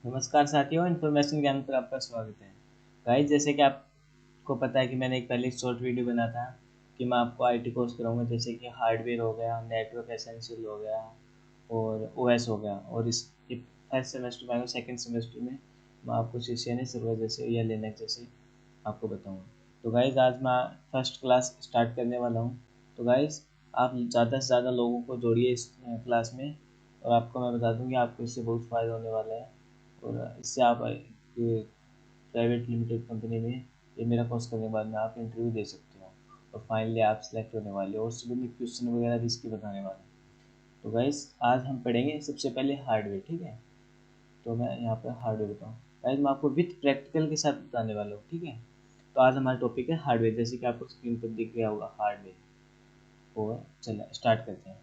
नमस्कार साथियों, इन्फॉर्मेशन ज्ञान पर आपका स्वागत है। गाइस, जैसे कि आपको पता है कि मैंने एक पहले एक शॉर्ट वीडियो बना था कि मैं आपको आईटी कोर्स कराऊंगा, जैसे कि हार्डवेयर हो गया, नेटवर्क एसेंशियल हो गया और ओएस हो गया। और इस फर्स्ट सेमेस्टर में सेकंड सेमेस्टर में मैं आपको सीसीएनए सर्वर जैसे या लिनक्स जैसे आपको बताऊंगा। तो गाइस, आज मैं फर्स्ट क्लास स्टार्ट करने वाला हूँ। तो गाइस, आप ज़्यादा से ज़्यादा लोगों को जोड़िए इस क्लास में। और आपको मैं बता दूँ कि आपको इससे बहुत फ़ायदा होने वाला है। और इससे आप ये प्राइवेट लिमिटेड कंपनी में ये मेरा कोर्स करने के बाद में आप इंटरव्यू दे सकते हो और फाइनली आप सेलेक्ट होने वाले हो। और सुबह में क्वेश्चन वगैरह भी इसके बताने वाला हूँ। तो गाइस, आज हम पढ़ेंगे सबसे पहले हार्डवेयर, ठीक है। तो मैं यहाँ पर हार्डवेयर बताऊँ। गाइस, मैं आपको विथ प्रैक्टिकल के साथ बताने वाला हूँ, ठीक है। तो आज हमारा टॉपिक है हार्डवेयर, जैसे कि आपको स्क्रीन पर दिख गया होगा हार्डवेयर। और चलिए स्टार्ट करते हैं।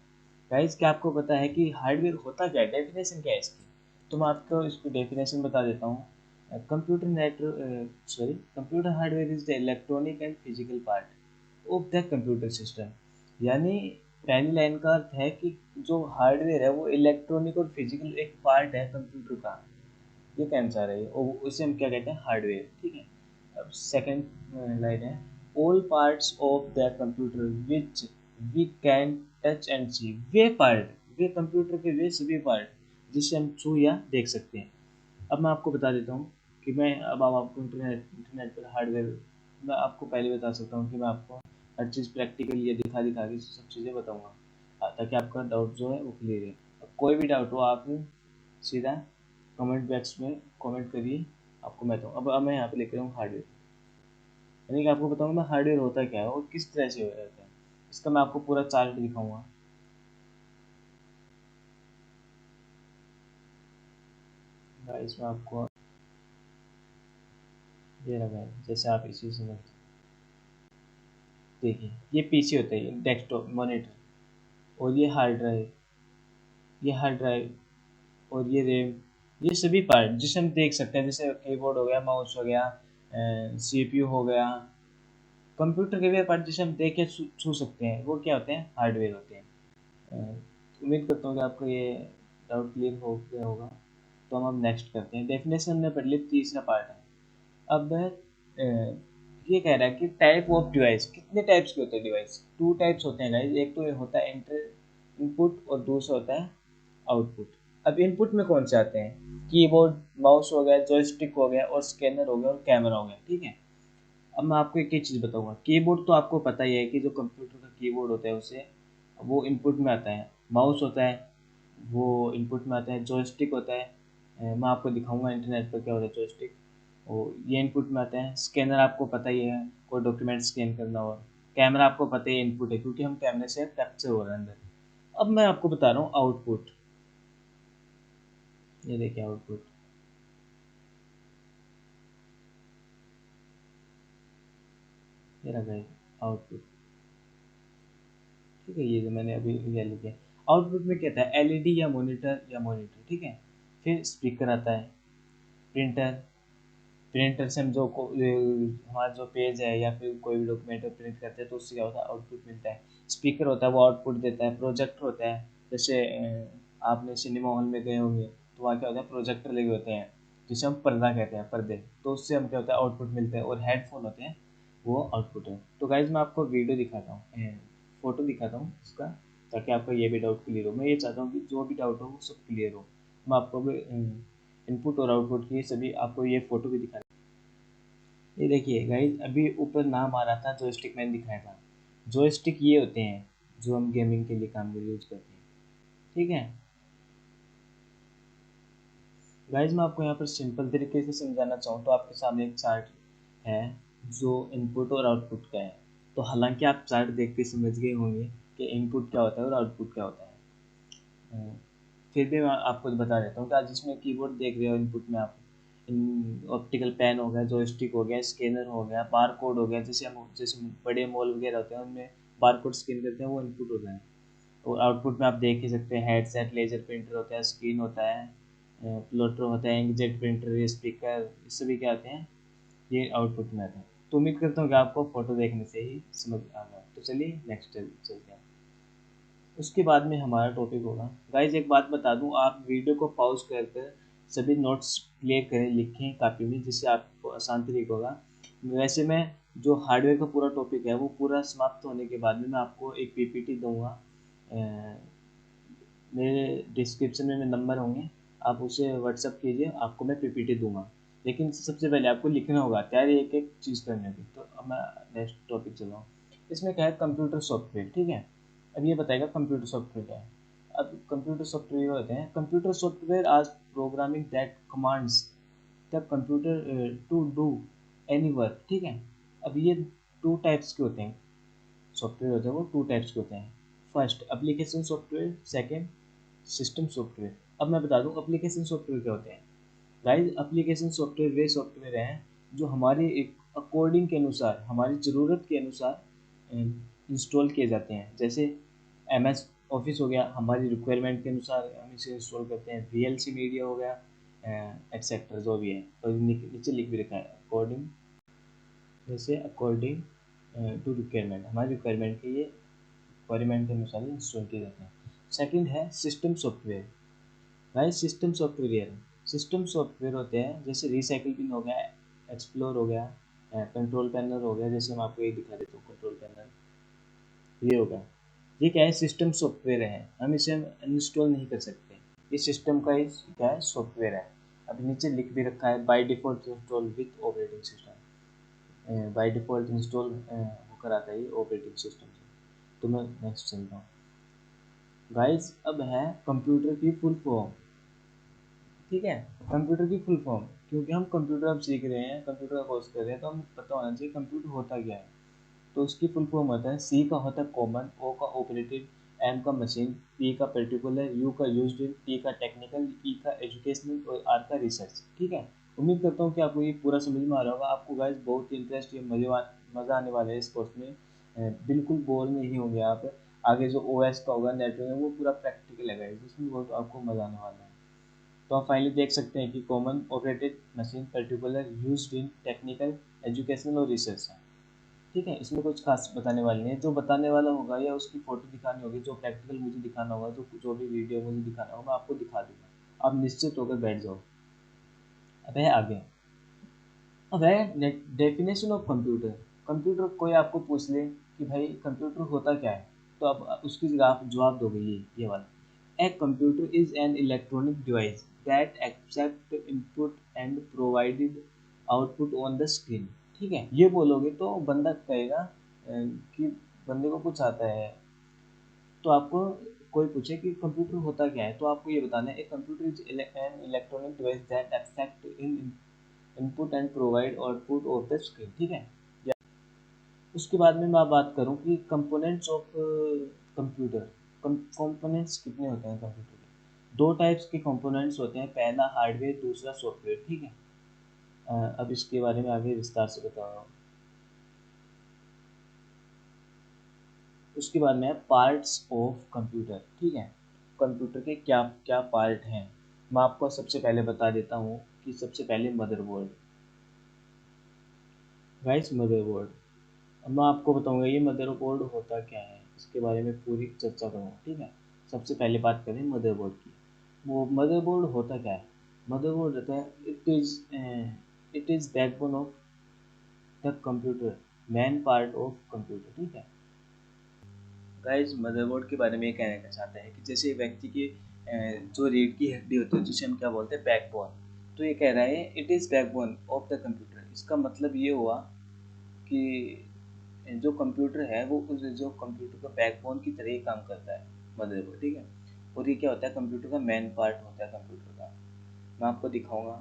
गाइस, क्या आपको पता है कि हार्डवेयर होता क्या है, डेफिनेशन क्या है इसकी? तो मैं आपको इसकी डेफिनेशन बता देता हूँ। Computer hardware is the electronic and physical part of the computer system. यानी पहली लाइन का अर्थ है कि जो हार्डवेयर है वो इलेक्ट्रॉनिक और फिजिकल एक पार्ट है कंप्यूटर का। ये कहना चाह रहे हैं, और उसे हम क्या कहते हैं, हार्डवेयर, ठीक है। अब सेकंड लाइन है, all parts of the computer which we can touch and see. वे पार्ट, वे कंप्यूटर के वे सभी पार्ट जिसे हम छू या देख सकते हैं। अब मैं आपको बता देता हूँ कि मैं अब आपको इंटरनेट पर हार्डवेयर मैं आपको पहले बता सकता हूँ कि मैं आपको हर चीज़ प्रैक्टिकल ये दिखा दिखा के सब चीज़ें बताऊँगा, ताकि आपका डाउट जो है वो क्लियर है। अब कोई भी डाउट हो आप सीधा कमेंट बॉक्स में कमेंट करिए, आपको मैं बताऊँ। अब मैं यहाँ पे लेकर आऊँ हार्डवेयर, यानी कि आपको बताऊँगा मैं हार्डवेयर होता क्या है और किस तरह से हो जाता है। इसका मैं आपको पूरा चार्ट दिखाऊंगा। इसमें आपको ये लगा है, जैसे आप इसी समझ देखिए, ये पीसी होता है, डेस्कटॉप मॉनिटर। और ये हार्ड ड्राइव और ये रैम, ये सभी पार्ट जिसे हम देख सकते हैं, जैसे कीबोर्ड हो गया, माउस हो गया, सीपीयू हो गया। कंप्यूटर के वे पार्ट जिसे हम देख के छू सकते हैं, वो क्या होते हैं, हार्डवेयर होते हैं। उम्मीद करता हूँ कि आपको ये डाउट क्लियर हो गया होगा। तो हम अब नेक्स्ट करते हैं। डेफिनेशन हमने पढ़ ली, तीसरा पार्ट है। अब ये कह रहा है कि टाइप ऑफ डिवाइस, कितने टाइप्स के होते हैं डिवाइस? टू टाइप्स होते हैं गाइस। एक तो होता है इनपुट और दूसरा होता है आउटपुट। अब इनपुट में कौन से आते हैं? कीबोर्ड, माउस हो गया, जॉयस्टिक हो गया और स्कैनर हो गया और कैमरा हो गया, ठीक है। अब मैं आपको एक एक चीज़ बताऊंगा। कीबोर्ड तो आपको पता ही है कि जो कंप्यूटर का कीबोर्ड होता है उसे वो इनपुट में आता है। माउस होता है वो इनपुट में आता है। जॉयस्टिक होता है, मैं आपको दिखाऊंगा इंटरनेट पर क्या होता है जॉयस्टिक, वो ये इनपुट में आता है। स्कैनर आपको पता ही है, कोई डॉक्यूमेंट स्कैन करना हो। कैमरा आपको पता ही है इनपुट है, क्योंकि हम कैमरे से कैप्चर हो रहा है अंदर। अब मैं आपको बता रहा हूँ आउटपुट। ये देखिए आउटपुट, ये रहा है आउटपुट, ठीक है। ये जो मैंने अभी ये लिख दिया। आउटपुट में क्या था, एलईडी या मॉनिटर, ठीक है। फिर स्पीकर आता है, प्रिंटर, प्रिंटर से हम हमारा जो पेज है या फिर कोई भी डॉक्यूमेंट प्रिंट करते हैं तो उससे क्या होता है, आउटपुट मिलता है। स्पीकर होता है, वो आउटपुट देता है। प्रोजेक्टर होता है, जैसे आपने सिनेमा हॉल में गए होंगे तो वहाँ क्या होता है, प्रोजेक्टर लगे होते हैं जिसे हम पर्दा कहते हैं, पर्दे। तो उससे हम क्या होता है, आउटपुट मिलता है। और हेडफोन होते हैं, वो आउटपुट है। तो गाइज मैं आपको वीडियो दिखाता हूँ, फोटो दिखाता हूँ इसका, ताकि आपका ये भी डाउट क्लियर हो। मैं ये चाहता हूँ कि जो भी डाउट हो वो सब क्लियर हो। मैं आपको भी इनपुट और आउटपुट की सभी आपको ये फोटो भी दिखा। ये देखिए गाइज, अभी ऊपर नाम आ रहा था जॉयस्टिक, मैंने दिखाया था। जॉयस्टिक ये होते हैं जो हम गेमिंग के लिए काम के लिए यूज करते हैं, ठीक है। गाइज मैं आपको यहाँ पर सिंपल तरीके से समझाना चाहूँ तो आपके सामने एक चार्ट है जो इनपुट और आउटपुट का है। तो हालांकि आप चार्ट देख के समझ गए होंगे कि इनपुट क्या होता है और आउटपुट क्या होता है। फिर भी मैं आपको बता देता हूँ कि आज जिसमें कीबोर्ड देख रहे हो इनपुट में आप, ऑप्टिकल पेन हो गया, जॉयस्टिक हो गया, स्कैनर हो गया, बार कोड हो गया, जैसे बड़े मॉल वगैरह होते हैं उनमें बार कोड स्कैन करते हैं, वो इनपुट होता है। और आउटपुट में आप देख ही सकते हैं, हेडसेट, लेजर प्रिंटर होता है, स्क्रीन होता है, प्लॉटर होता है, इंकजेट प्रिंटर, स्पीकर, ये सभी क्या आते हैं, ये आउटपुट में आते हैं। तो उम्मीद करता हूँ कि आपको फोटो देखने से ही समझ आ गया। तो चलिए नेक्स्ट चलते हैं। उसके बाद में हमारा टॉपिक होगा। गाइज एक बात बता दूं, आप वीडियो को पॉज कर कर सभी नोट्स क्लियर करें, लिखें कापी में, जिससे आपको आसान तरीका होगा। वैसे मैं जो हार्डवेयर का पूरा टॉपिक है वो पूरा समाप्त होने के बाद में मैं आपको एक पीपीटी दूंगा। मेरे डिस्क्रिप्शन में नंबर होंगे, आप उसे व्हाट्सअप कीजिए, आपको मैं पीपीटी दूंगा। लेकिन सबसे पहले आपको लिखना होगा, तैयारी एक एक चीज़ करने की। तो अब मैं नेक्स्ट टॉपिक चल रहा हूँ। इसमें क्या है, कंप्यूटर सॉफ्टवेयर, ठीक है। अब ये बताएगा कंप्यूटर सॉफ्टवेयर क्या है। अब कंप्यूटर सॉफ्टवेयर होते हैं, कंप्यूटर सॉफ्टवेयर आज programming that commands the computer to do any work, ठीक है। अब ये टू टाइप्स के होते हैं, सॉफ्टवेयर होते हैं वो टू टाइप्स के होते हैं। First application software, second system software. अब मैं बता दूं एप्लीकेशन सॉफ्टवेयर क्या होते हैं। गाइस एप्लीकेशन सॉफ्टवेयर वे सॉफ्टवेयर हैं जो हमारे एक अकॉर्डिंग के अनुसार, हमारी ज़रूरत के अनुसार इंस्टॉल किए जाते हैं। जैसे एम एस ऑफिस हो गया, हमारी रिक्वायरमेंट के अनुसार हम इसे इंस्टॉल करते हैं। वी एल सी मीडिया हो गया, एक्सेट्रा जो भी है। और नीचे लिख भी रखा है अकॉर्डिंग, जैसे अकॉर्डिंग टू रिक्वायरमेंट, हमारी रिक्वायरमेंट के ये रिक्वायरमेंट के अनुसार ही इंस्टॉल किए जाते हैं। सेकंड है सिस्टम सॉफ्टवेयर। भाई सिस्टम सॉफ्टवेयर होते हैं जैसे रिसाइकिल पिन हो गया, एक्सप्लोर हो गया, कंट्रोल पैनल हो गया। जैसे मैं आपको ये दिखा देता हूँ, कंट्रोल पैनल ये होगा। ये क्या है, सिस्टम सॉफ्टवेयर है, हम इसे इंस्टॉल नहीं कर सकते। ये सिस्टम का ही क्या है, सॉफ्टवेयर है। अभी नीचे लिख भी रखा है by default install with operating system. By default install होकर आता है ये ऑपरेटिंग सिस्टम से। तो मैं नेक्स्ट चलता हूँ। गाइस अब है कंप्यूटर की फुल फॉर्म, ठीक है। कंप्यूटर की फुल फॉर्म, क्योंकि हम कंप्यूटर अब सीख रहे हैं, कंप्यूटर का कोर्स कर रहे हैं, तो हम पता होना चाहिए कंप्यूटर होता क्या है। तो उसकी फुल फॉर्म होता है, सी का होता है कॉमन, ओ का ऑपरेटिव, एम का मशीन, पी का पर्टिकुलर, यू का यूज्ड इन, टी का टेक्निकल, ई का एजुकेशनल और आर का रिसर्च, ठीक है। उम्मीद करता हूँ कि आपको ये पूरा समझ में आ रहा होगा। आपको गाइस बहुत इंटरेस्ट या मज़ा आने वाला है इस कोर्स में। बिल्कुल बोर नहीं होंगे आप। आगे जो ओ एस का होगा, नेटवर्क है, वो पूरा प्रैक्टिकल है गाइस, जिसमें बहुत आपको मज़ा आने वाला है। तो आप फाइनली देख सकते हैं कि common, operated, machine, particular, used in, technical, educational और रिसर्च है, ठीक है। इसमें कुछ खास बताने वाले नहीं है। जो बताने वाला होगा या उसकी फोटो दिखानी होगी, जो प्रैक्टिकल मुझे दिखाना होगा, जो भी वीडियो मुझे दिखाना होगा, मैं आपको दिखा दूंगा। आप निश्चित होकर बैठ जाओ। अब है आगे, अब है डेफिनेशन ऑफ कंप्यूटर। कंप्यूटर कोई आपको पूछ ले कि भाई कंप्यूटर होता क्या है, तो अब उसकी जगह आप जवाब दोगे ये वाला। A computer is an electronic device that accept input and provided output on the screen, ठीक है। ये बोलोगे तो बंदा कहेगा कि बंदे को कुछ आता है। तो आपको कोई पूछे कि कंप्यूटर होता क्या है, तो आपको ये बताना है, ए computer is an electronic device that accept in input and provide output of the screen, ठीक है। उसके बाद में मैं बात करूं कि कंपोनेंट्स ऑफ कंप्यूटर। कंपोनेंट्स कितने होते हैं कंप्यूटर के, दो टाइप्स के कंपोनेंट्स होते हैं, पहला हार्डवेयर, दूसरा सॉफ्टवेयर, ठीक है। अब इसके बारे में आगे विस्तार से बता रहा हूँ। उसके बाद में पार्ट्स ऑफ कंप्यूटर, ठीक है। कंप्यूटर के क्या क्या पार्ट हैं, मैं आपको सबसे पहले बता देता हूँ कि सबसे पहले मदरबोर्ड। गाइस मदरबोर्ड, अब मैं आपको बताऊंगा ये मदरबोर्ड होता क्या है, इसके बारे में पूरी चर्चा करूँगा, ठीक है। सबसे पहले बात करें मदरबोर्ड की। वो मदरबोर्ड होता क्या है, मदरबोर्ड होता है, it is backbone of the computer, main part of computer, ठीक है। गाइस मदरबोर्ड के बारे में ये कहना चाहते हैं कि जैसे व्यक्ति की जो रीढ़ की हड्डी होती है, जिसे हम क्या बोलते हैं, बैकबोन। तो ये कह रहा है it is backbone of the computer. इसका मतलब ये हुआ कि जो कंप्यूटर है वो उस जो कंप्यूटर का बैकबोन की तरह ही काम करता है, मदरबोर्ड, ठीक है। और ये क्या होता है, कंप्यूटर का मेन पार्ट होता है कंप्यूटर का। मैं आपको दिखाऊंगा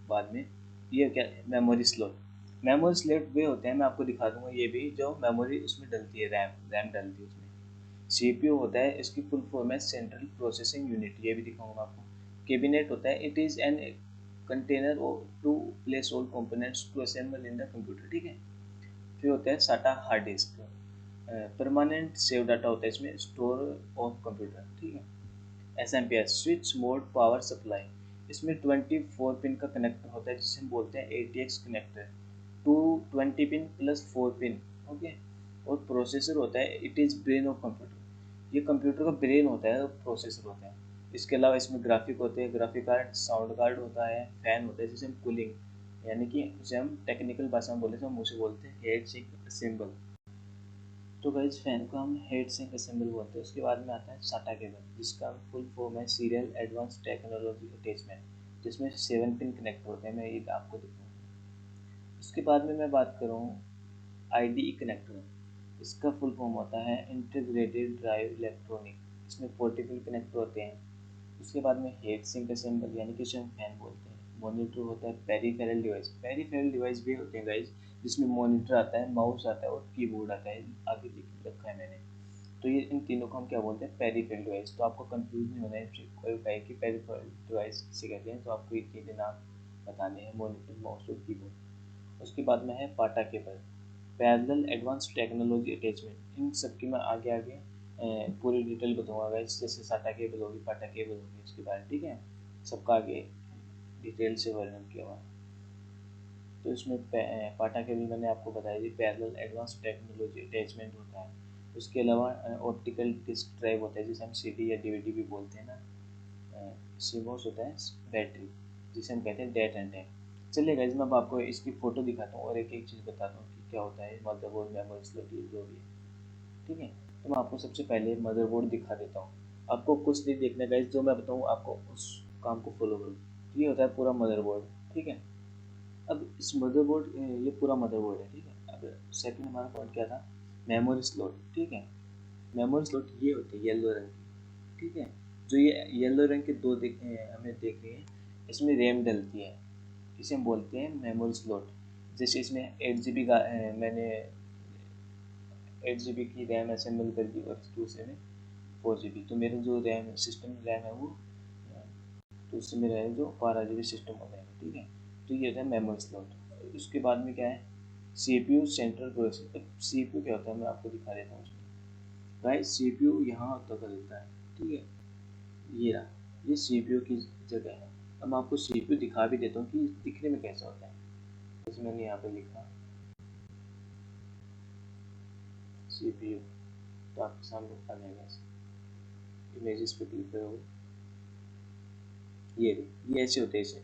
बाद में। ये क्या, मेमोरी स्लॉट। मेमोरी स्लॉट वे होते हैं, मैं आपको दिखा दूंगा ये भी, जो मेमोरी उसमें डलती है, रैम रैम डलती है उसमें। सीपीयू होता है, इसकी फुल फॉर्म है सेंट्रल प्रोसेसिंग यूनिट, ये भी दिखाऊंगा आपको। कैबिनेट होता है, it is an container to place all components to assemble in the computer, ठीक है। फिर होता है SATA hard disk, permanent save data होता है इसमें, स्टोर ऑफ कंप्यूटर, ठीक है। S M P S, switch mode power supply, इसमें 24 पिन का कनेक्टर होता है, जिसे हम बोलते हैं A T X connector, two 20 pin plus 4 pin, okay. और प्रोसेसर होता है, it is brain of computer, ये कंप्यूटर का ब्रेन होता है, प्रोसेसर होता है। इसके अलावा इसमें ग्राफिक होते हैं, ग्राफिक कार्ड, साउंड कार्ड होता है, फैन होता है जिसे हम कूलिंग यानी कि उसे हम टेक्निकल भाषा में बोले तो हम उसे बोलते हैं हेड सिंक असेंबल। तो गाइस फैन को हम हेड सिंक असेंबल बोलते हैं। उसके बाद में आता है साटा केबल, जिसका फुल फॉर्म है सीरियल एडवांस टेक्नोलॉजी अटैचमेंट, जिसमें 7 पिन कनेक्ट होते हैं। मैं ये आपको दिखाऊंगा। उसके बाद में मैं बात करूँ आईडीई कनेक्टर, इसका फुल फॉर्म होता है इंटीग्रेटेड ड्राइव इलेक्ट्रॉनिक, इसमें 40 पिन कनेक्ट होते हैं। उसके बाद में हेड सिंक असेंबल यानी कि इसे हम फैन बोलते हैं। मॉनिटर होता है पेरिफेरल डिवाइस, पेरिफेरल डिवाइस भी होते हैं गाइस, जिसमें मॉनिटर आता है, माउस आता है और कीबोर्ड आता है, आगे लिख रखा है मैंने। तो ये इन तीनों को हम क्या बोलते हैं, पेरिफेरल डिवाइस। तो आपको कंफ्यूज नहीं होना है, कोई कहे कि पेरिफेरल डिवाइस किसे कहते हैं, तो आपको ये तीन नाम बताने हैं, मॉनिटर, माउस और कीबोर्ड। उसके बाद में है PATA cable, parallel advance technology attachment. इन सब की मैं आगे आगे पूरी डिटेल बताऊंगा गाइस, जैसे साटा केबल होगी, पाटा केबल होगी, इसके बारे में, ठीक है, सबका आगे डिटेल से वर्णन किया हुआ। तो इसमें पाटा केबल मैंने आपको बताया जी, पैरेलल एडवांस टेक्नोलॉजी अटैचमेंट होता है। उसके अलावा ऑप्टिकल डिस्क ड्राइव होता है, जिसे हम सीडी या डीवीडी भी बोलते हैं ना। सीमोस होता है बैटरी, जिसे हम कहते हैं डेट एंड टाइम। चलिए गाइस मैं अब आपको इसकी फ़ोटो दिखाता हूँ और एक एक चीज़ बताता हूँ कि क्या होता है मदरबोर्ड, मेमोरी स्लॉट, ये जो भी है, ठीक है। तो मैं आपको सबसे पहले मदरबोर्ड दिखा देता हूँ। आपको कुछ नहीं देखना गाइस, जो मैं बताऊँ आपको उस काम को फॉलो करो। तो ये होता है पूरा मदरबोर्ड, ठीक है। अब इस मदरबोर्ड, ये पूरा मदरबोर्ड है, ठीक है। अब सेकंड हमारा पॉइंट क्या था, मेमोरी स्लॉट, ठीक है। मेमोरी स्लॉट ये होते हैं येलो रंग की, ठीक है। जो ये येलो रंग के दो हमें देख रही है, इसमें रैम डलती है, इसे हम बोलते हैं मेमोरी स्लॉट। जैसे इसमें 8 GB का मैंने 8 GB की रैम असेंबल कर दी और दूसरे में 4 GB, तो मेरा जो रैम सिस्टम रैम है वो, तो उससे मेरा है जो 12 GB सिस्टम हो जाएगा, ठीक है। तो ये होता है मेमोरी स्लॉट। उसके बाद में क्या है, CPU सेंट्रल प्रोसेसर। CPU क्या होता है मैं आपको दिखा देता हूँ। गाइस CPU यहाँ तक होता है, ठीक है। ये रहा, ये CPU की जगह है। अब मैं आपको CPU दिखा भी देता हूँ कि दिखने में कैसा होता है। जैसे मैंने यहाँ पे लिखा CPU, तो आपके सामने आ जाएगा। इमेजेस पे क्लिक करोगे, ये ऐसे होते हैं इसे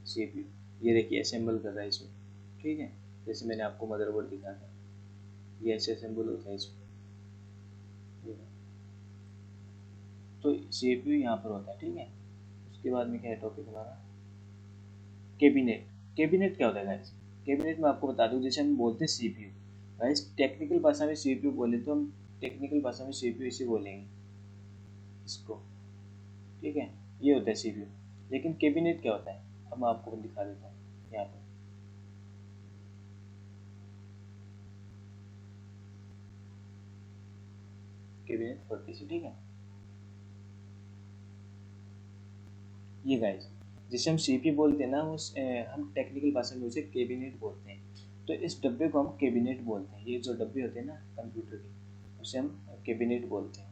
CPU। ये देखिए असेंबल कर रहा है इसमें, ठीक है। जैसे मैंने आपको मदरबोर्ड दिखाया था, ये ऐसे असेंबल होता है इसमें। तो CPU यहाँ पर होता है, ठीक है। उसके बाद में क्या है टॉपिक हमारा, कैबिनेट। कैबिनेट क्या होता है गाइस, कैबिनेट में आपको बता दूं, जैसे हम बोलते हैं CPU, गाइस टेक्निकल भाषा में CPU बोले तो हम टेक्निकल भाषा में CPU इसे बोलेंगे इसको, ठीक है। ये होता है CPU। लेकिन कैबिनेट क्या होता है, अब मैं आपको दिखा देता हूँ यहाँ पर। कैबिनेट फॉर पीसी, ठीक है। ये गाइस जिसे हम सीपी बोलते हैं ना, हम टेक्निकल भाषा में उसे कैबिनेट बोलते हैं। तो इस डब्बे को हम कैबिनेट बोलते हैं। ये जो डब्बे होते हैं ना कंप्यूटर के, उसे हम कैबिनेट बोलते हैं,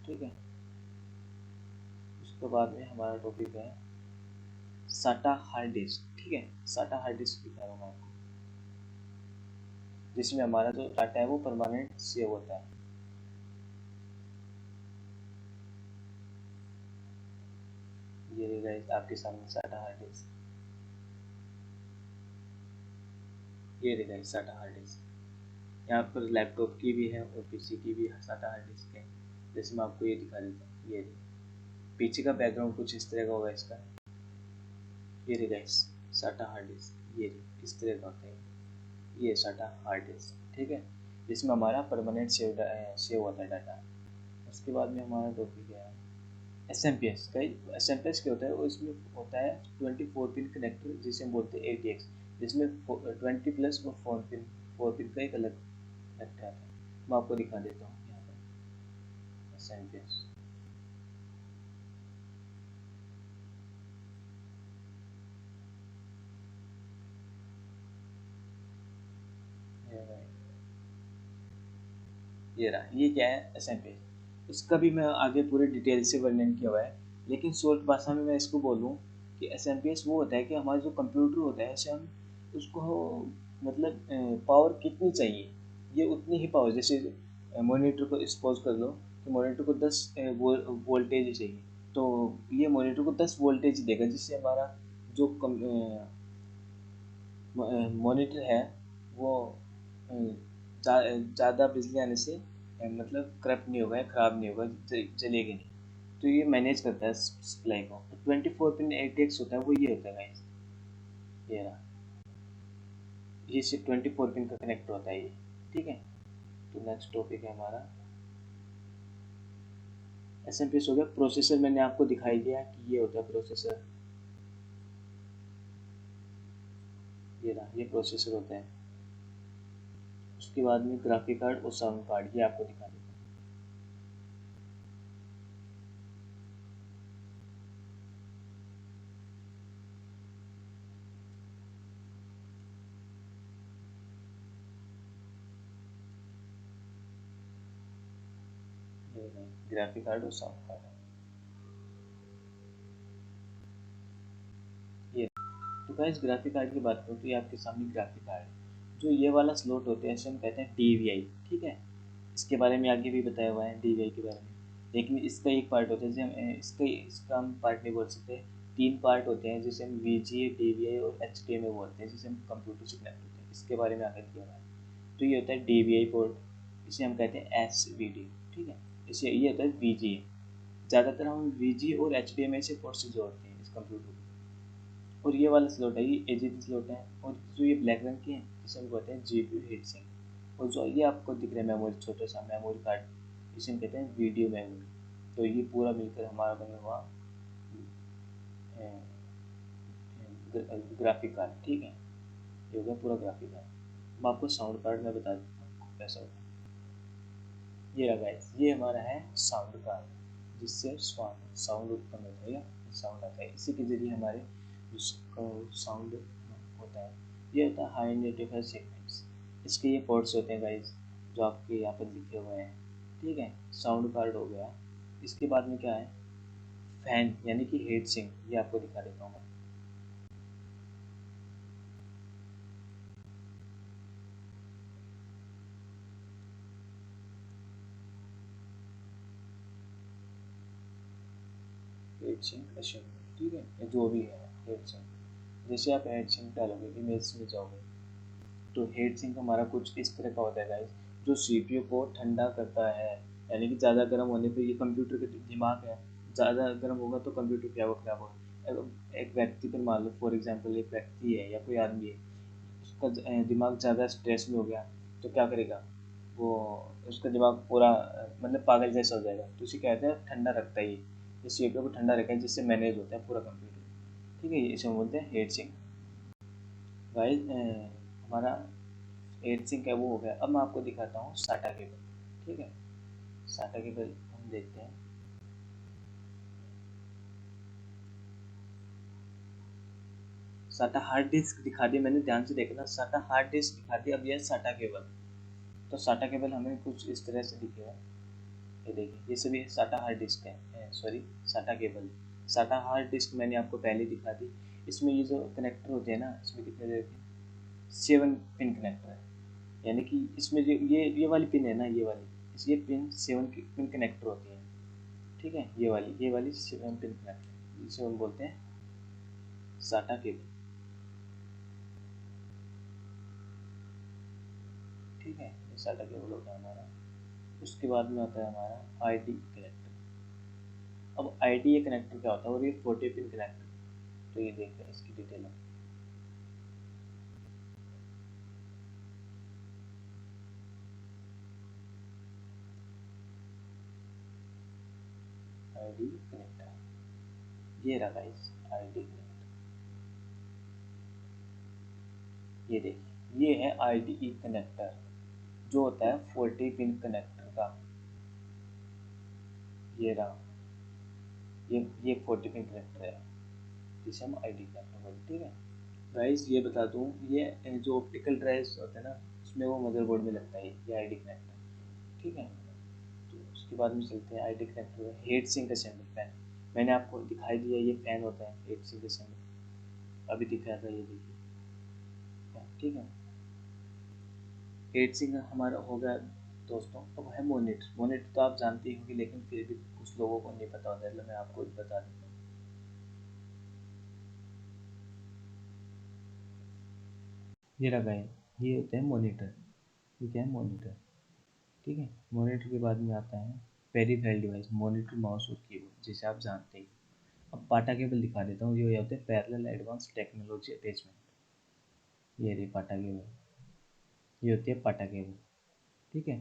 ठीक है। उसके बाद में हमारा टॉपिक है साटा हार्ड डिस्क, ठीक है। साटा हार्ड डिस्क दिखा रहा हूँ मैं आपको, जिसमें हमारा जो डाटा है वो परमानेंट सेव होता है। ये रही गाइस आपके सामने साटा हार्ड डिस्क, ये रही गाइस साटा हार्ड डिस्क। यहाँ पर लैपटॉप की भी है और पीसी की भी साटा हार्ड डिस्क है। जैसे मैं आपको ये दिखा देता हूँ, ये पीछे का बैकग्राउंड कुछ इस तरह का होगा इसका। ये रही गाइस साटा हार्ड डिस्क, ये रही इस तरह का होता है, ये साटा हार्ड डिस्क, ठीक है। जिसमें हमारा परमानेंट सेव होता है डाटा। उसके बाद में हमारा टॉपिक है एस एम पी एस। कई एस एम पी एस क्या होता है, वो इसमें होता है 24 पिन कनेक्टर, जिसे हम बोलते हैं ATX, जिसमें 20+ और 4 पिन का एक अलग कनेक्टर आता है। मैं आपको दिखा देता हूँ यहाँ पर एस एम पी एस। ये रहा, ये क्या है एस एम पी एस। इसका भी मैं आगे पूरे डिटेल से वर्णन किया हुआ है, लेकिन शॉर्ट भाषा में मैं इसको बोलूँ कि एस एम पी एस वो होता है कि हमारा जो कंप्यूटर होता है, ऐसे हम उसको मतलब पावर कितनी चाहिए, ये उतनी ही पावर। जैसे मॉनिटर को सपोज कर लो कि मॉनिटर को 10 वोल्टेज चाहिए, तो ये मॉनिटर को 10 वोल्टेज देगा, जिससे हमारा जो मॉनिटर है वो ज़्यादा बिजली आने से मतलब करप्ट नहीं होगा या ख़राब नहीं होगा, जलेगी नहीं। तो ये मैनेज करता है सप्लाई को। तो 24 पिन ATX होता है, वो ये होता है गाइस, ये रहा, ये सिर्फ 24 पिन का कनेक्टर होता है ये, ठीक है। तो नेक्स्ट टॉपिक है हमारा SMPS हो गया। प्रोसेसर मैंने आपको दिखाई दिया कि ये होता है प्रोसेसर, ये रहा, ये प्रोसेसर होता है। उसके बाद में ग्राफिक कार्ड और साउंड कार्ड, ये आपको दिखा देता हूँ। ये रहा, ग्राफिक कार्ड और साउंड कार्ड, ये। तो गाइस ग्राफिक कार्ड की बात करूँ तो ये आपके सामने ग्राफिक कार्ड है। जो ये वाला स्लॉट होते हैं इसे हम कहते हैं DVI, ठीक है। इसके बारे में आगे भी बताया हुआ है DVI के बारे में, लेकिन इसका एक पार्ट होता है जैसे हम इसका हम पार्ट नहीं बोल सकते। 3 पार्ट होते हैं जिसे हम VGA, DVI और HDMI बोलते हैं, जिसे हम कंप्यूटर से कनेक्ट होते हैं। इसके बारे में आगे दिया हुआ है। तो ये होता है DVI पोर्ट, इसे हम कहते हैं SVD, ठीक है। इसे ये होता है VGA। ज़्यादातर हम VGA और HDMI से पोर्ट से जोड़ते हैं इस कंप्यूटर को। और ये वाला स्लॉट है, ये AGT स्लॉट है। और जो ये ब्लैक रंग के हैं इसे हम कहते हैं GPU हीट सिंक। और जो ये आपको दिख रहा है मेमोरी, छोटा सा मेमोरी कार्ड, इसे हम कहते हैं वीडियो मेमोरी। तो ये पूरा मिलकर हमारा बना हुआ ग्राफिक कार्ड, ठीक है। ये हो गया पूरा ग्राफिक कार्ड। अब आपको साउंड कार्ड में बता देता हूँ कैसा होता है। ये रहा गाइस, ये हमारा है साउंड कार्ड, जिससे साउंड उत्पन्न होता है या साउंड आता है। इसी के जरिए हमारे जो साउंड होता है, ये होता है हाई आइडेंटिफायर सेगमेंट्स। इसके ये पोर्ट्स होते हैं गाइस, जो आपके यहाँ पर लिखे हुए हैं, ठीक है। साउंड कार्ड हो गया। इसके बाद में क्या है, फैन यानी कि हीट सिंक, ये आपको दिखा देता हूँ मैं। हीट सिंक असेंबली, ठीक है, ये जो भी है हीट सिंक। जैसे आप हीट सिंक डालोगे इमेज में जाओगे, तो हीट सिंक हमारा कुछ इस तरह का होता है गाइस, जो CPU को ठंडा करता है। यानी कि ज़्यादा गर्म होने पे, ये कंप्यूटर का दिमाग है, ज़्यादा गर्म होगा तो कंप्यूटर क्या होगा, खराब होगा। एक व्यक्ति पर मान लो, फॉर एग्जांपल एक व्यक्ति है या कोई आदमी है, उसका दिमाग ज़्यादा स्ट्रेस में हो गया, तो क्या करेगा वो, उसका दिमाग पूरा मतलब पागल जैसा हो जाएगा। तो उसे कहते हैं ठंडा रखता है ये, इस CPU को ठंडा रखा है, जिससे मैनेज होता है पूरा कंप्यूटर, ठीक है। इसे हम बोलते हैं हीट सिंक गाइस। हमारा एट सिंक है वो हो गया। अब मैं आपको दिखाता हूँ साटा केबल, ठीक है। साटा केबल हम देखते हैं। साटा हार्ड डिस्क दिखा दिया मैंने, ध्यान से देखना, साटा हार्ड डिस्क दिखा दिया। अब यह साटा केबल। तो साटा केबल हमें कुछ इस तरह से दिखेगा, ये देखिए, ये सभी साटा हार्ड डिस्क है, सॉरी साटा केबल। साटा हार्ड डिस्क मैंने आपको पहले दिखा दी। इसमें ये जो कनेक्टर होते हैं ना, इसमें कितने देते हैं, 7 पिन कनेक्टर है। यानी कि इसमें जो ये वाली पिन है ना, ये वाली, इस ये पिन 7 पिन कनेक्टर होती है, ठीक है। ये वाली 7 पिन कनेक्टर, जिसे हम बोलते हैं साटा केबल, ठीक है। ये साटा केबल होता है हमारा। उसके बाद में आता है हमारा ID कनेक्टर। अब ID कनेक्टर क्या होता है, और ये 40 पिन कनेक्टर। तो ये देखते हैं इसकी डिटेल में। ID कनेक्टर, ये रहा गाइस ID कनेक्टर, ये देखिए, ये है IDE कनेक्टर, जो होता है 40 पिन कनेक्टर का। ये रहा, ये 40 पिन कनेक्टर है, जिसे हम ID कनेक्टर बोलते हैं, ठीक है। गाइस ये बता दूं, ये जो ऑप्टिकल ड्राइव्स होते हैं ना, उसमें वो मदरबोर्ड में लगता है ये ID कनेक्टर, ठीक है। तो उसके बाद में चलते हैं ID connector, heat sink assembly fan. मैंने आपको दिखाई दिया, ये फैन होता है हीट सिंक असेंबली, अभी दिखाया था, ये देखिए, ठीक है। हीट सिंक हमारा हो गया दोस्तों अब है मोनीटर। मोनीटर तो आप जानते ही होंगे, लेकिन फिर भी कुछ लोगों को नहीं पता होता है, मतलब मैं आपको बता देता हूँ। ये रहा है, ये होते हैं मोनीटर। ये क्या है? मोनीटर। ठीक है, मॉनिटर के बाद में आता है पेरीफेरल डिवाइस, मॉनिटर, माउस और कीबोर्ड, जिसे आप जानते ही। अब पाटा केबल दिखा देता हूँ। ये होते हैं पैरेलल एडवांस टेक्नोलॉजी अटैचमेंट। ये रही पाटा केबल, ये होती है पाटा केबल। ठीक है,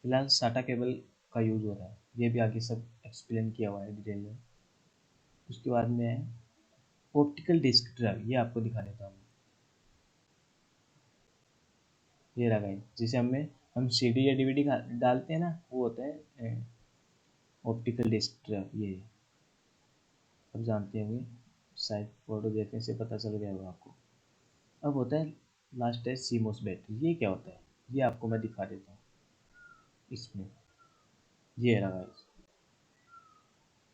फिलहाल साटा केबल का यूज़ हो रहा है, ये भी आगे सब एक्सप्लेन किया हुआ है डिटेल में। उसके बाद में है ऑप्टिकल डिस्क ड्राइव, ये आपको दिखा देता हूँ। ये रहा गाइस, जिसे हम सीडी या डीवीडी डालते हैं ना, वो होता है ऑप्टिकल डिस्क ड्राइव। ये अब जानते होंगे, शायद फोटो देखने से पता चल गया होगा आपको। अब होता है लास्ट है सीमोस बैटरी। ये क्या होता है, ये आपको मैं दिखा देता हूँ इसमें। ये रहा गाइस,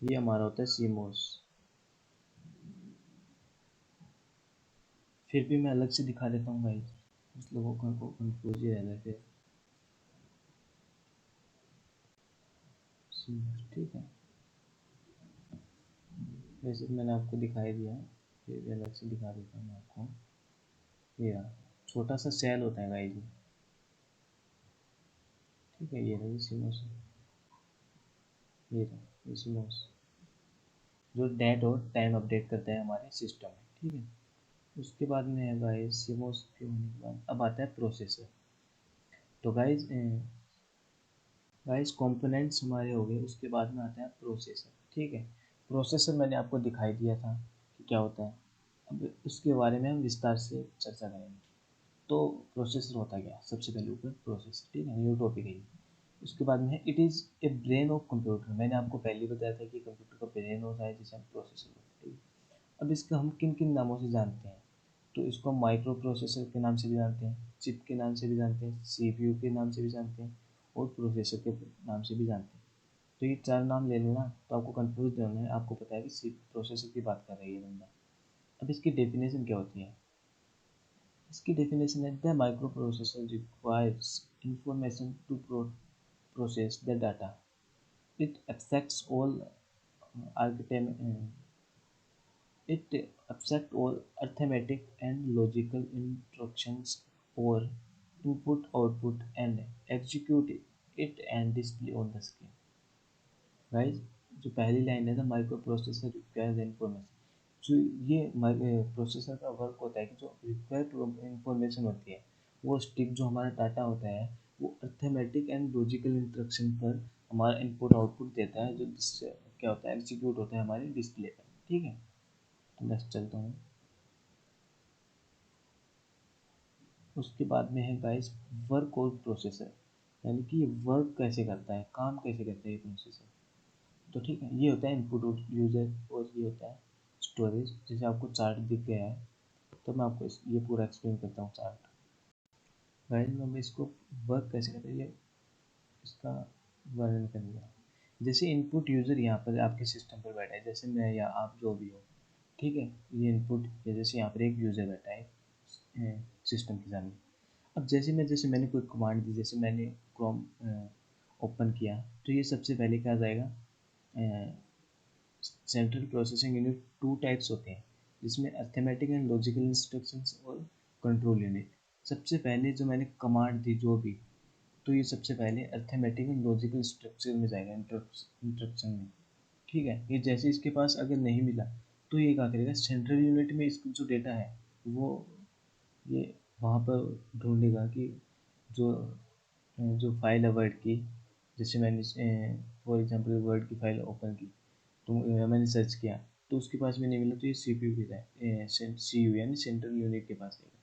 ये हमारा होता है सीमोस। फिर भी मैं अलग से दिखा देता हूँ गाइस, कुछ लोगों को कंफ्यूज ही रहता है फिर। सीमोस, ठीक है, वैसे तो मैंने आपको दिखाई दिया है, फिर भी अलग से दिखा देता हूँ मैं आपको। ये रहा, छोटा सा सेल होता है गाइस, ठीक है। ये रहा सीमोस, ये रहा ये सीमोस, जो डेट और टाइम अपडेट करता है हमारे सिस्टम में। ठीक है, उसके बाद में है गाइस सीमोस के होने के बाद अब आता है प्रोसेसर। तो गाइस कंपोनेंट्स हमारे हो गए, उसके बाद में आता है प्रोसेसर। ठीक है, प्रोसेसर मैंने आपको दिखाई दिया था कि क्या होता है। अब उसके बारे में हम विस्तार से चर्चा करेंगे। तो प्रोसेसर होता क्या है, सबसे पहले ऊपर प्रोसेसर, ठीक है, न्यू टॉपिक है ये। उसके बाद में है it is a brain of computer. मैंने आपको पहले ही बताया था कि कंप्यूटर का ब्रेन होता है, जिसे हम प्रोसेसर बोलते हैं। अब इसका हम किन किन नामों से जानते हैं, तो इसको हम माइक्रो प्रोसेसर के नाम से भी जानते हैं, चिप के नाम से भी जानते हैं, सीपीयू के नाम से भी जानते हैं, और प्रोसेसर के नाम से भी जानते हैं। तो ये चार नाम ले लेना, तो आपको कंफ्यूज नहीं होना है, आपको पता है कि सी प्रोसेसर की बात कर रही है बंदा। अब इसकी डेफिनेशन क्या होती है? इसकी डेफिनेशन है the microprocessor requires information to process the data. It abstracts all architect- it abstracts all arithmetic and logical instructions or input output and execute it and display on the screen. Guys, जो पहली line है, the microprocessor requires information, जो ये processor का work होता है कि जो रिक्वायर्ड इंफॉर्मेशन होती है, वो स्टिक जो हमारा डाटा होता है, वो अर्थमेटिक एंड लॉजिकल इंस्ट्रक्शन पर हमारा इनपुट आउटपुट देता है, जो जिससे क्या होता है, एग्जीक्यूट होता है हमारे डिस्प्ले पर। ठीक है, तो नेक्स्ट चलता हूँ। उसके बाद में है गाइस वर्क और प्रोसेसर, यानी कि ये वर्क कैसे करता है, काम कैसे करता है ये प्रोसेसर। तो ठीक है, ये होता है इनपुट यूजर, और ये होता है स्टोरेज। जैसे आपको चार्ट दिख गया है, तो मैं आपको ये पूरा एक्सप्लेन करता हूँ चार्ट। गाइस मैं इसको वर्क कैसे करते हैं, ये इसका वर्णन करूँगा। जैसे इनपुट यूज़र यहाँ पर आपके सिस्टम पर बैठा है, जैसे मैं या आप जो भी हो, ठीक है। ये इनपुट, जैसे यहाँ पर एक यूज़र बैठा है सिस्टम के सामने। अब जैसे मैंने कोई कमांड दी, जैसे मैंने क्रोम ओपन किया, तो ये सबसे पहले क्या आ जाएगा, central processing unit two types होते हैं, जिसमें अर्थमेटिक एंड लॉजिकल इंस्ट्रक्शंस और कंट्रोल यूनिट। सबसे पहले जो मैंने कमांड दी जो भी, तो ये सबसे पहले अर्थमेटिक एंड लॉजिकल स्ट्रक्चर में जाएगा, इंस्ट्रक्शन में। ठीक है, ये जैसे इसके पास अगर नहीं मिला, तो ये क्या करेगा, सेंट्रल यूनिट में इसका जो डेटा है, वो ये वहाँ पर ढूंढेगा कि जो जो फाइल है वर्ड की, जैसे मैंने फॉर एग्जांपल वर्ड की फाइल ओपन की, तो मैंने सर्च किया, तो उसके पास भी नहीं मिला, तो ये सीपीयू के जाए, सी यू यानी सेंट्रल यूनिट के पास जाएगा।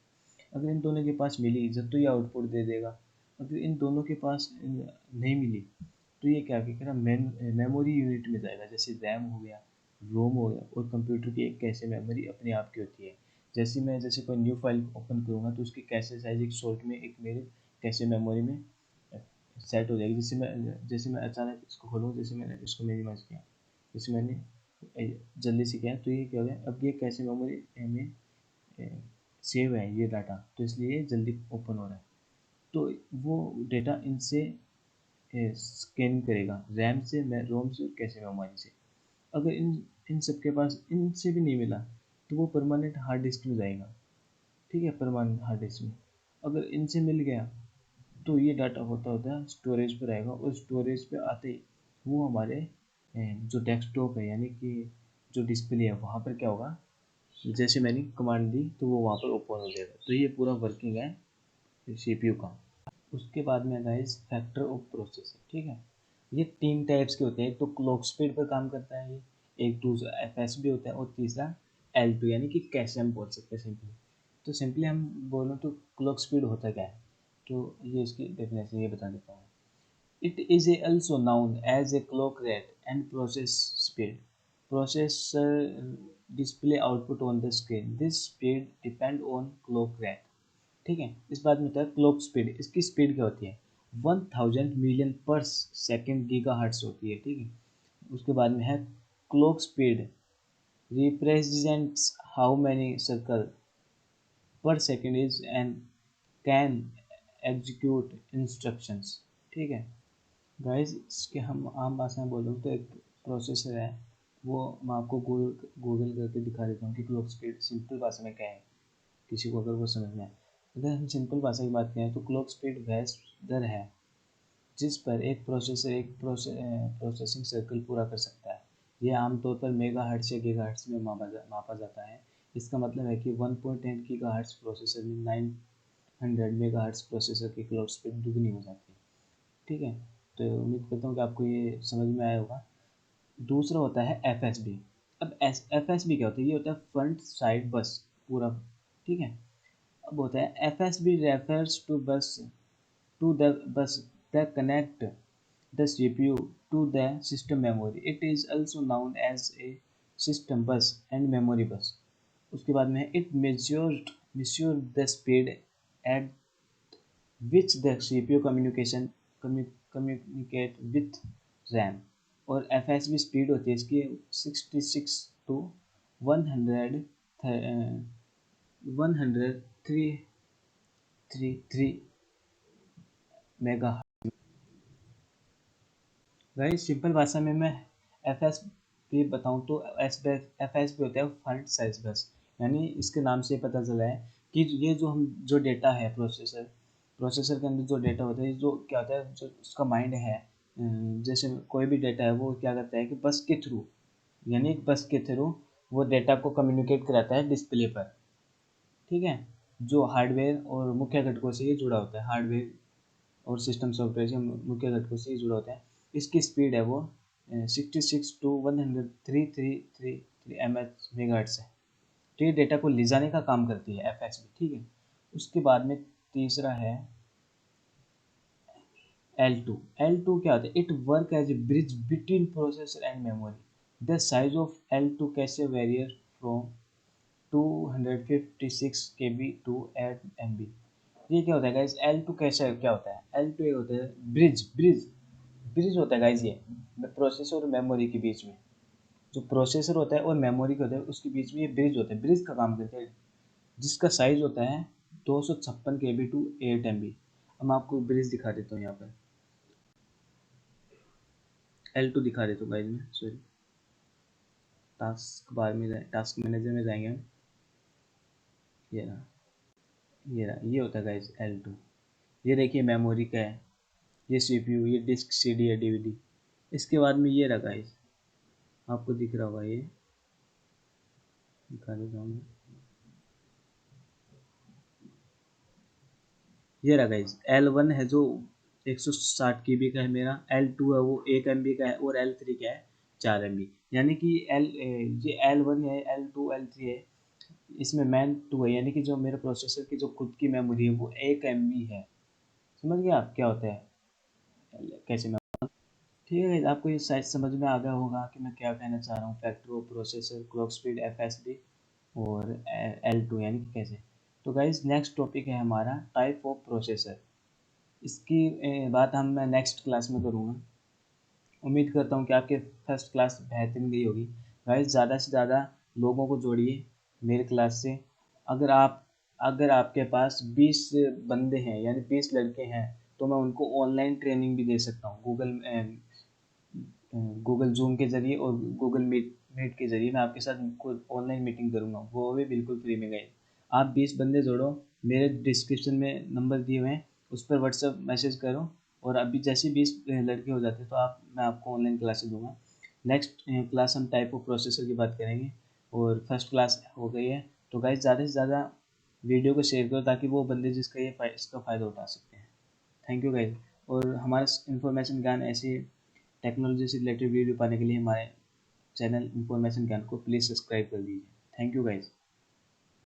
अगर इन दोनों के पास मिली जब, तो ये आउटपुट दे देगा। अगर इन दोनों के पास नहीं मिली, तो ये क्या करेगा, मेमोरी यूनिट में जाएगा, जैसे रैम हो गया, रोम हो गया। और कंप्यूटर की एक कैशे मेमोरी अपने आप की होती है। जैसे कोई न्यू फाइल ओपन करूँगा, तो उसकी कैशे साइज एक शॉर्ट में एक मेरे कैशे मेमोरी में सेट हो जाएगी। जैसे मैं अचानक इसको खोलूँ, जैसे मैंने इसको मिनिमाइज किया, जैसे मैंने जल्दी से किया, तो ये क्या हो गया, अब ये कैशे मेमोरी में सेव है ये डाटा, तो इसलिए ये जल्दी ओपन हो रहा है। तो वो डेटा इनसे स्कैन करेगा रैम से, रोम से, और कैशे मेमोरी से। अगर इन सब के पास इनसे भी नहीं मिला तो वो परमानेंट हार्ड डिस्क में जाएगा, ठीक है, परमानेंट हार्ड डिस्क में। अगर इनसे मिल गया तो ये डाटा होता होता है स्टोरेज पर आएगा, और स्टोरेज पे आते ही वो हमारे जो डेस्कटॉप है यानी कि जो डिस्प्ले है वहाँ पर क्या होगा, जैसे मैंने कमांड दी तो वो वहाँ पर ओपन हो जाएगा। तो ये पूरा वर्किंग है सीपीयू का। उसके बाद में गाइस फैक्टर ऑफ प्रोसेसर, ठीक है। ये 3 टाइप्स के होते हैं, एक तो क्लॉक स्पीड पर काम करता है ये, एक दूसरा एफएसबी होता है, और तीसरा एल2 यानी कि कैसे हम बोल सकते हैं सिंपली। तो सिंपली हम बोलो तो क्लॉक स्पीड होता क्या है, तो ये इसकी डेफिनेशन ये बता देता हूँ। It is also known as a clock rate and process speed. Processor display output on the screen. This speed depend on clock rate. ठीक है, इस बात में होता है क्लॉक स्पीड। इसकी स्पीड क्या होती है, 1000 मिलियन पर सेकेंड गीगा हर्ट्स होती है, ठीक है। उसके बाद में है clock speed represents how many circle per second is and can execute instructions, ठीक है। गाइस इसके हम आम भाषा में बोलूँ तो एक प्रोसेसर है, वो मैं आपको गूगल करके दिखा देता हूँ कि क्लॉक स्पीड सिंपल भाषा में क्या है, किसी को अगर वो समझ में आए। अगर हम सिंपल भाषा की बात करें तो क्लॉक स्पीड वह दर है जिस पर एक प्रोसेसर एक प्रोसेसिंग सर्कल पूरा कर सकता है। यह आमतौर पर मेगा हर्ट्स या गीगा हर्ट्स में मापा जाता है। इसका मतलब है कि 1.8 गीगा हर्ट्स प्रोसेसर में 900 मेगा हर्ट्स प्रोसेसर की क्लॉक स्पीड दुगनी हो जाती है, ठीक है। तो उम्मीद करता हूँ कि आपको ये समझ में आया होगा। दूसरा होता है एफ एस बी। अब एफ एस बी क्या होता है, ये होता है फ्रंट साइड बस पूरा, ठीक है। अब होता है F S B refers to bus to the bus the connect the CPU to the system memory. It is also known as a system bus and memory bus. उसके बाद में it measure the speed at which the CPU communicate with RAM। और FSB speed होती है इसकी 66 to 100 133 mega. Guys simple भाषा में मैं एफ एस पी बताऊँ तो एफ एस पी होता है फ्रंट साइज बस, यानी इसके नाम से पता चला है कि ये जो डेटा है प्रोसेसर के अंदर जो डेटा होता है, जो क्या होता है, जो उसका माइंड है, जैसे कोई भी डेटा है वो क्या करता है कि बस के थ्रू, यानी बस के थ्रू वो डेटा को कम्युनिकेट कराता है डिस्प्ले पर, ठीक है। जो हार्डवेयर और मुख्य घटकों से ये जुड़ा होता है, हार्डवेयर और सिस्टम सॉफ्टवेयर से मुख्य घटकों से जुड़ा होता है। इसकी स्पीड है वो 66 टू 10333 एम एच मेगाहर्ट्ज़ है। तो ये डेटा को ले जाने का काम करती है एफ एस बी, ठीक है। उसके बाद में तीसरा है L2। L2 क्या होता है, it work as a bridge between processor and memory. The size of L2 कैसे varies from 256 KB to 8 MB। ये क्या होता है गाइस, L2 कैसे क्या होता है, L2 ये होता है ब्रिज होता है गाइस, ये प्रोसेसर और मेमोरी के बीच में, जो प्रोसेसर होता है और मेमोरी का होता है उसके बीच में ये ब्रिज होता है, ब्रिज का काम करता है, जिसका साइज होता है 256 KB टू 8 MB। अब मैं आपको ब्रिज दिखा देता हूँ यहाँ पर, L2 दिखा देता हूँ गाइस में, सॉरी। टास्क मैनेजर में जाएंगे हम, ये रहा, ये होता है गाइस L2। ये देखिए मेमोरी का है, ये CPU, ये डिस्क CD या DVD। इसके बाद में ये रहा गाइस, आपको दिख रहा होगा, ये दिखा देता हूँ, ये रहा गाइस L1 है जो 160 KB का है मेरा, L2 है वो 1 MB का है, और L3 क्या है 4 MB। यानी कि ये L1 है, L2 L3 है, इसमें मैन 2 है, यानी कि जो मेरे प्रोसेसर की जो खुद की मेमोरी है वो 1 MB है। समझ गए आप क्या होता है, कैसे मैं, ठीक है। आपको ये शायद समझ में आ गया होगा कि मैं क्या कहना चाह रहा हूँ। Factor of processor, clock speed, FSB और L2 यानी कि कैसे। तो गाइज नेक्स्ट टॉपिक है हमारा टाइप ऑफ प्रोसेसर। इसकी बात मैं नेक्स्ट क्लास में करूँगा। उम्मीद करता हूँ कि आपके फर्स्ट क्लास बेहतरीन गई होगी। गाइज ज़्यादा से ज़्यादा लोगों को जोड़िए मेरे क्लास से। अगर आपके पास 20 बंदे हैं यानी 20 लड़के हैं तो मैं उनको ऑनलाइन ट्रेनिंग भी दे सकता हूँ। गूगल जूम के ज़रिए और गूगल मीट के ज़रिए मैं आपके साथ कोई ऑनलाइन मीटिंग करूँगा, वो भी बिल्कुल फ्री में गाइस। आप 20 बंदे जोड़ो, मेरे डिस्क्रिप्शन में नंबर दिए हुए हैं, उस पर व्हाट्सअप मैसेज करो, और अभी जैसे 20 लड़के हो जाते हैं तो मैं आपको ऑनलाइन क्लासेस दूंगा। नेक्स्ट क्लास हम टाइप ऑफ प्रोसेसर की बात करेंगे, और फर्स्ट क्लास हो गई है। तो गाइस ज़्यादा से ज़्यादा वीडियो को शेयर करो ताकि वो बंदे जिसका इसका फ़ायदा उठा सकते हैं। Thank you guys. और हमारा इन्फॉर्मेशन ज्ञान ऐसे टेक्नोलॉजी से रिलेटेड वीडियो पाने के लिए हमारे चैनल इन्फॉर्मेशन ज्ञान को प्लीज़ सब्सक्राइब कर दीजिए। Thank you guys.